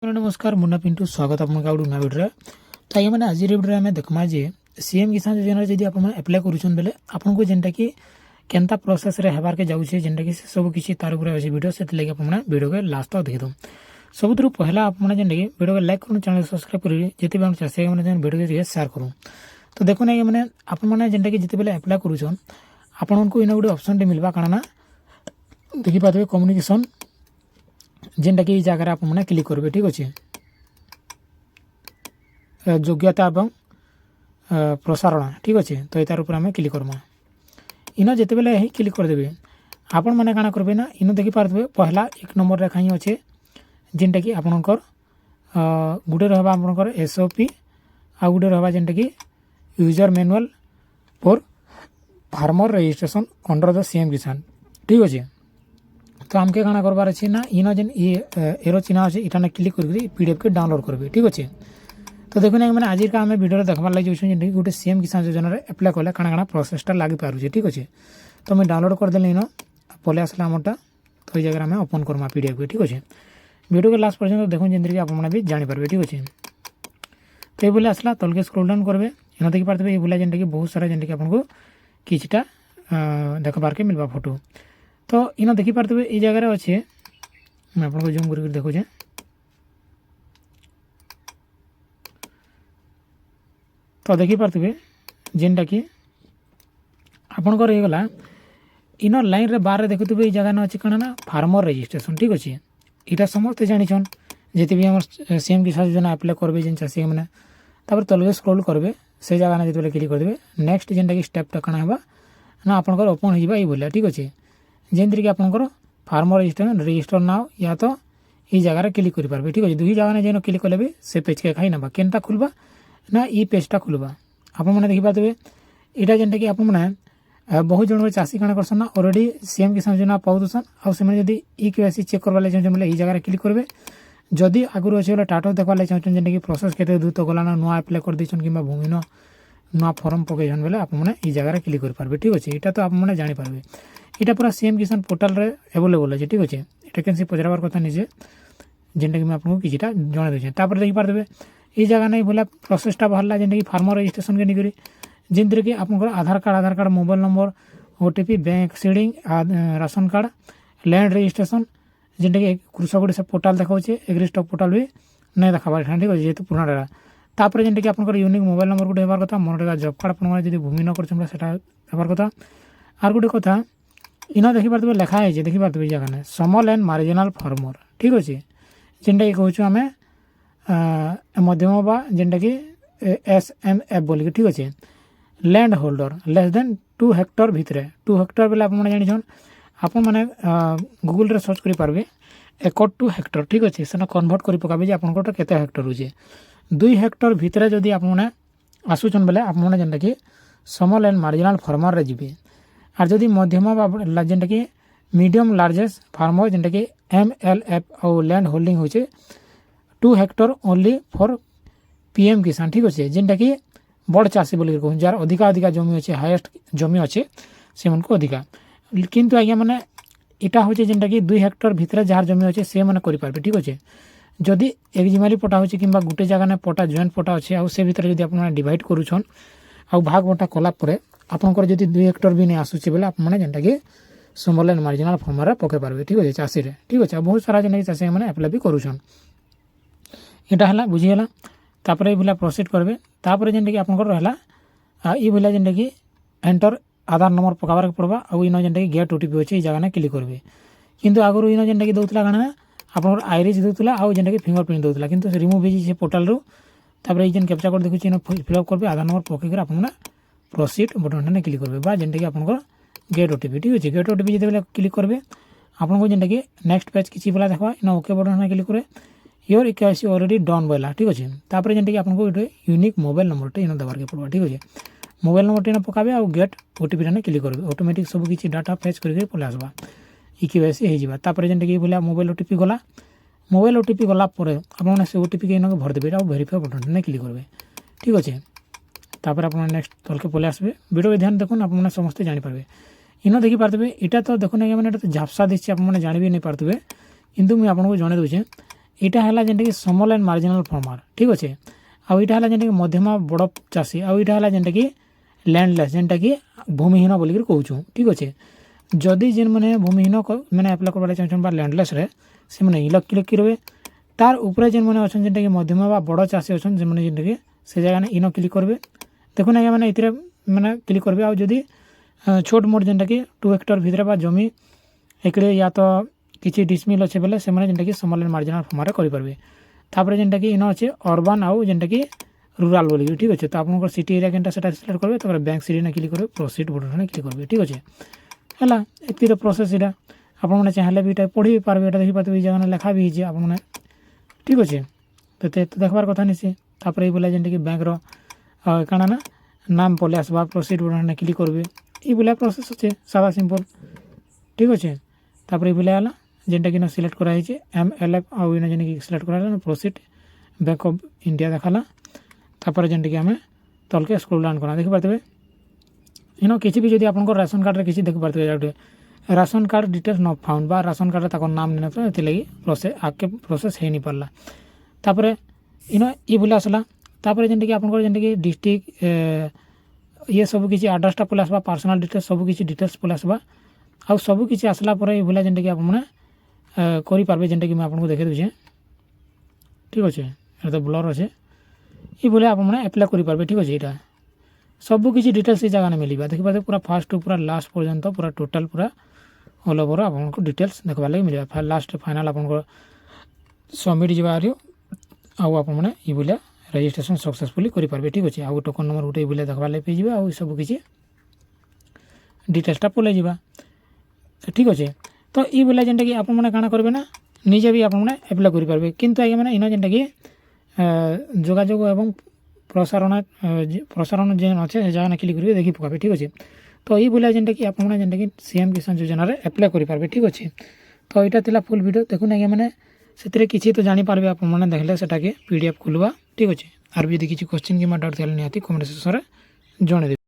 नमस्कार मुन्ना पिंटू स्वागत आप नया वीडियो। तो आइए मैंने आज वीडियो में देखमा जे सीएम किसान योजना जब आप एप्लाय करुछन बेले आपको जेनटा कि केनता प्रोसेस रे हेबार के जाउछे जेनटा कि सब किछि तार ऊपर अछि वीडियो से लेके आपन वीडियो के लास्ट तक देखि दो। सबुतरु पहला आपन जेनटा कि वीडियो के लाइक करू चैनल सब्सक्राइब करी जेति बान चासे माने जेन वीडियो के शेयर करू। तो देखो नै माने आपन माने जेनटा कि जेति बेले एप्लाय करुछन आपन को इना गुडी ऑप्शन टे मिलबा काना देखि पातबे कम्युनिकेशन जेनटा कि जगह आप मैंने क्लिक करेंगे। ठीक अच्छे योग्यता और प्रसारण ठीक अच्छे तो यार ऊपर आम क्लिक करमा इन जिते बेले क्लिक करदे आपण मैंने काଣା करेंगे ना इन देखी पारे पहला एक नंबर रेखा ही अच्छे जेनटा कि आपणकर गोटे रहा आपणकर एसओपी आ गोटे रहा जेनटा कि user manual for farmer registration under the CM किसान ठीक अच्छे। तो आमके काଣା करबार अच्छे ना इन जेन एरो चिन्ह अच्छे इटा क्लिक करके पीडीएफ के डाउनलोड करेंगे ठीक अच्छे। तो देखो ना मैंने आज का आम वीडियो देखबार लगे जाऊँ गोटे सीएम किसान योजना एप्लाय कले काଣା काଣା प्रोसेसटा लगी पारे ठीक अच्छे। तो मुझे डाउनलोड करदेली इन पले आसला आमटा तो ये जगह आम ओपन करमा पीडीएफ के ठीक अच्छे। वीडियो के लास्ट पर्यटन देखो जमीन आपने भी जानीपारे ठीक अच्छे। तो ये बोले आसला तलके स्क्रोल डाउन करेंगे इन देखी पारे ये बोला जेनटा कि बहुत सारा जेनटा कि आपको किछटा देखबार के मिलवा फोटो। तो इन देखी पारे ये जगह अच्छे मैं आपको जूम कर देखुचे तो देखी पारे जेनटा कि आपणकर ये गला इन लाइन रे बार देखुवे ये जगह अच्छे कण ना फार्मर रजिस्ट्रेशन ठीक अच्छे। यहाँ समस्ते जानिछन जिते भी आम सीएम किसान योजना एप्लाय करेंगे जेन चाषी मैंने तापर तलके स्क्रोल करेंगे से जगह जो क्लिक करदे नेक्स्ट जेनटा कि स्टेपटा काଣା हेबा ना आपणकर ओपन हो ये बोलिया ठीक अच्छे जेनथि कि आपणकर फार्मर रजिस्टर नाउ या तो ये जगह क्लिक करेंगे ठीक अच्छे। दुई जगह जेन क्लिक कले भी से पेज के खाई ना केनता खुलबा ना ये पेजटा खुलबा आप देखी पारे यहाँ जेनटा कि आपने बहुत जन चाषी काଣା करसन ना ऑलरेडी सीएम किसान योजना पाऊसन आदि ई केवाईसी चेक करवा चाहते बोले ये जगह क्लिक करेंगे जदि आगुरी अच्छे बोले टाटा देखा चाहते जेनटा कि प्रोसेस केते द्रुत गलाना नुआ एप्लाय कर देछन किंबा भूमिन नुआ फॉर्म पकेछन बोले आपने ये जगह क्लिक कर पारबे ठीक अच्छे। यहाँ तो आपने जानी पारबे यहाँ पूरा सीएम किसान पोर्टाल रे अवेलेबल अच्छे ठीक अच्छे। ये कैसे पचार कथा निजे जेनटा कि आपको किसीटा जन देछे तापर देखी पारबे ये जगह नहीं बोला प्रोसेसटा बाहरला जेनटा कि फार्मर रजिस्ट्रेशन के निकरी जेनथि कि आपनकर Aadhaar card mobile number OTP bank seeding ration card land registration जेनटा कि कृषक गोटे से पोर्टाल देखा एग्रीस्टॉक पोर्टाल भी नहीं देखा ठीक अच्छे जेहतु पुराना रहा तापर जेनटा कि आपनकर यूनिक मोबाइल नंबर गोटे होबार कथा मनरेगा जॉब कार्ड आपन भूमि न कर होबार कथा आर गोटे कथा इन देखी पारे लिखा है देखी पारे जगह स्मॉल एंड मार्जिनल फार्मर ठीक अच्छे जेनटा कि कहूँ आम मध्यम बा जेनटा कि SMF बोलिक ठीक अच्छे। Land holder less than 2 Hector भितर 2 हेक्टर बेले आप जान आप मैंने गूगल रे सर्च कर पारे एकड़ टू हेक्टर ठीक अच्छे से कन्वर्ट कर पकाबे आपंकर केते हेक्टर होचे 2 हेक्टर भितर जदि आपने आसुचन बेले आपने जेनटा कि स्मॉल एंड मार्जिनल फार्मर रे जीवे आर जदि मध्यम जेनटा कि मीडियम लार्जेस्ट फार्मर जेनटा कि MLF और लैंड होल्डिंग होचे 2 हेक्टर ओनली फॉर PM किसान ठीक अच्छे जेनटा कि बड़ चाषी बोल कहूँ जार अधिका जमी अच्छे हाईएस्ट जमी अच्छे से को अधिका किंतु आज्ञा मैंने यहाँ हूँ जेनटा कि 2 हेक्टर भितर जार जमी अच्छे से मैंने करेंगे ठीक अच्छे। जदि एक्जिमाली पटा हो कि गोटे जगह पटा जॉइंट पटा अच्छे आउ से भितर जब आप डिवाइड करुछन आउ भाग बंटा कलापर आपंकर जब 2 हेक्टर भी नहीं आसूचे बोले आपने जेनटा कि स्मॉल एंड मार्जिनल फार्मर पकई पारे ठीक अच्छे चाषी ठीक अच्छे। बहुत सारा जेनटा कि चाषी मैंने एप्लाय भी करुछन यहाँ है बुझीगला तापर ये बोला प्रोसीड करेंगे तापर जेनटा कि आपंकर रहा ये बोला जेनटा कि एंटर आधार नंबर पकाबार पड़वा आउ इन जेनटा कि गेट ओटीपी अच्छे जगह क्लिक करेंगे किंतु आगुरी इन जेनटा कि दौला काଣା आपंकर आईरिस दूसरा आउ जेनटा कि फिंगरप्रिंट दूसरा किंतु रिमूव हो पोर्टाल रू तापर ये जेन कैप्चा कोड देखुची फिलअप करेंगे आधार नंबर पकईकर आप प्रोसीड बटन क्लिक करेंगे बा जेनटा कि आपंकर गेट ओटीपी ठीक अच्छे। गेट ओटीपी जो क्लिक करेंगे आपको जेनटा कि नेक्स्ट पेज किसी बोला देखा इन ओके बटन क्लिक करें योर केवाईसी ऑलरेडी डन बोला ठीक अच्छे। तापर जेनटा कि आपको गोटे यूनिक मोबाइल नंबर इन देवार पड़ा ठीक अच्छे मोबाइल नंबर इन पकाबे आ गेट ओटीपी क्लिक करेंगे ऑटोमेटिक सब किसी डाटा फेच करके पलि आसवा ई केवाईसी होपर जेनटा कि बोला मोबाइल ओटीपी गला मोबाइल ओटीपी गलापर आप से ओटीपी के इनके भरदेवे आ वेरीफाई बटन क्लिक करेंगे ठीक अच्छे। तापर आप नेक्स्ट तलके पलि आसबे वीडियो ध्यान देखुन आप समस्ते जानीपारे इन देखी पारे यहाँ तो देखुन मैंने झापसा दिखे आप जानी भी नहीं पारे किंतु मुझे आपको जन दूचे ଏଇଟା ହେଲା ଯେନ୍ଟାକି ସ୍ମଲ୍ ଆଣ୍ଡ ମାର୍ଜିନାଲ୍ ଫାର୍ମର ଠିକ୍ ଅଛେ। ଆଉ ଏଇଟା ହେଲା ଯେନ୍ଟାକି ମଧ୍ୟମ ବଡ଼ ଚାଷୀ। ଆଉ ଏଇଟା ହେଲା ଯେନ୍ଟାକି ଲ୍ୟାଣ୍ଡଲେସ୍ ଯେନ୍ଟାକି ଭୂମିହୀନ ବୋଲିକିରି କହୁଛୁ ଠିକ୍ ଅଛେ। ଯଦି ଯେନ୍ମାନେ ଭୂମିହୀନ ମାନେ ଆପ୍ଲାଏ କରବାକେ ଚାହୁଁଛନ୍ ବା ଲ୍ୟାଣ୍ଡଲେସ୍ରେ ସେମାନେ କ୍ଲିକ୍ କରିବେ। ତାର ଉପରେ ଯେନ୍ମାନେ ଅଛନ୍ ଯେନ୍ଟାକି ମଧ୍ୟମ ବା ବଡ଼ ଚାଷୀ ଅଛନ୍ ସେମାନେ ଯେନ୍ଟାକି ସେ ଜାଗାନେ କ୍ଲିକ୍ କରିବେ। ଦେଖୁନ୍ ଆଜ୍ଞା ମାନେ ଏଥିରେ ମାନେ କ୍ଲିକ୍ କରିବେ। ଆଉ ଯଦି ଛୋଟ ମୋଟ ଯେନ୍ଟାକି 2 ହେକ୍ଟର ଭିତରେ ବା ଜମି ଏକଡ଼େ ୟା ତ କିଛି ଡିସମିଲ୍ ଅଛେ ବେଲେ ସେମାନେ ଯେନ୍ଟାକି ସ୍ମଲ୍ ଆଣ୍ଡ ମାର୍ଜିନାଲ୍ ଫାର୍ମରେ କରିପାରିବେ। ତାପରେ ଯେନ୍ଟାକି ଇନ ଅଛେ ଅର୍ବାନ୍ ଆଉ ଯେନ୍ଟାକି रूराल बोली ठीक अच्छे। तो आप सिटी एरिया केनटा सेटा सिलेक्ट करेंगे तो बैंक सीरीज क्लिक करेंगे प्रोसीड बटन क्लिक करेंगे ठीक अच्छे है। एतिर प्रोसेस यहाँ आपने चाहिए भी ये पढ़ी भी पारे ये देखिए जगह लेखा भी है आपने ठीक अच्छे। तो देखबार कथा नहीं सी तापर बोला जेनटा बैंक काଣା ना नाम पले आसवा प्रोसीड बटन क्लिक करेंगे ये बोला प्रोसेस अच्छे सादा सिंपल ठीक अच्छे। तापर ये बोला जेनटा कि सिलेक्ट कराई MLF आउ जेन कि सिलेक्ट करा प्रोसीड बैंक ऑफ इंडिया देखाला। तापर जेनटा कि आम तलके स्क्रोल डाउन करना देखिपारे इन किसी भी जब आप राशन कार्ड किसी देखिपारे गोटे राशन कार्ड डिटेल्स न फाउंड बा राशन कार्ड तक नाम नहीं ना लगी प्रोसेस आगे प्रोसेस हो नहीं पारा। तापर इन ये बोले आसला तापर जेनटा कि आप जेनटा कि डिस्ट्रिक्ट ये सब किसी आड्रेसटा पलि आसवा पर्सनल डिटेल्स सब किसी डिटेल्स पलि आसवा आउ सब किसी आसला पर ये बोला जेनटा कि आपने करें जेनटा कि आपको देखे दूचे ठीक अच्छे। ये तो ब्लर अच्छे ये बोले आपने एप्लाय करेंगे ठीक अच्छे। यहाँ सब किसी डिटेल्स जगह मिलवा देखिए पूरा फास्ट टू पूरा लास्ट पर्यंत पूरा टोटाल पूरा ऑल ओवर आपको डिटेल्स देखा लगे मिलवा लास्ट फाइनाल आप सबमिट जावार आपने ये बोले रजिस्ट्रेशन सक्सेसफुली करेंगे ठीक अच्छे। आउ टोकन नंबर गोटे बोले देखा लगे पे आउ सब किसी डिटेल्सटा पलि जावा ठीक अच्छे। तो ये बोले जेनटा कि आपने काଣା करेंगे ना निजे भी आपने एप्लाय करेंगे किंतु आगे मैंने इन जेनटा कि जोगाजोग एवं प्रसारण जेन अच्छे जगह क्लिक करेंगे देखी पकाबे ठीक अच्छे। तो ये बोला जेनटा कि आपने जेनटा कि CM किसान योजना एप्लाय करेंगे ठीक अच्छे। तो यहाँ था फुल वीडियो देखुन आगे मैंने से किसी तो जानीपारे आपने देखले सेटा के PDF खुलवा ठीक अच्छे। आर भी किसी क्वेश्चन कि डाउट थी निहाती कमेंट सेक्शन में जणेदेवे।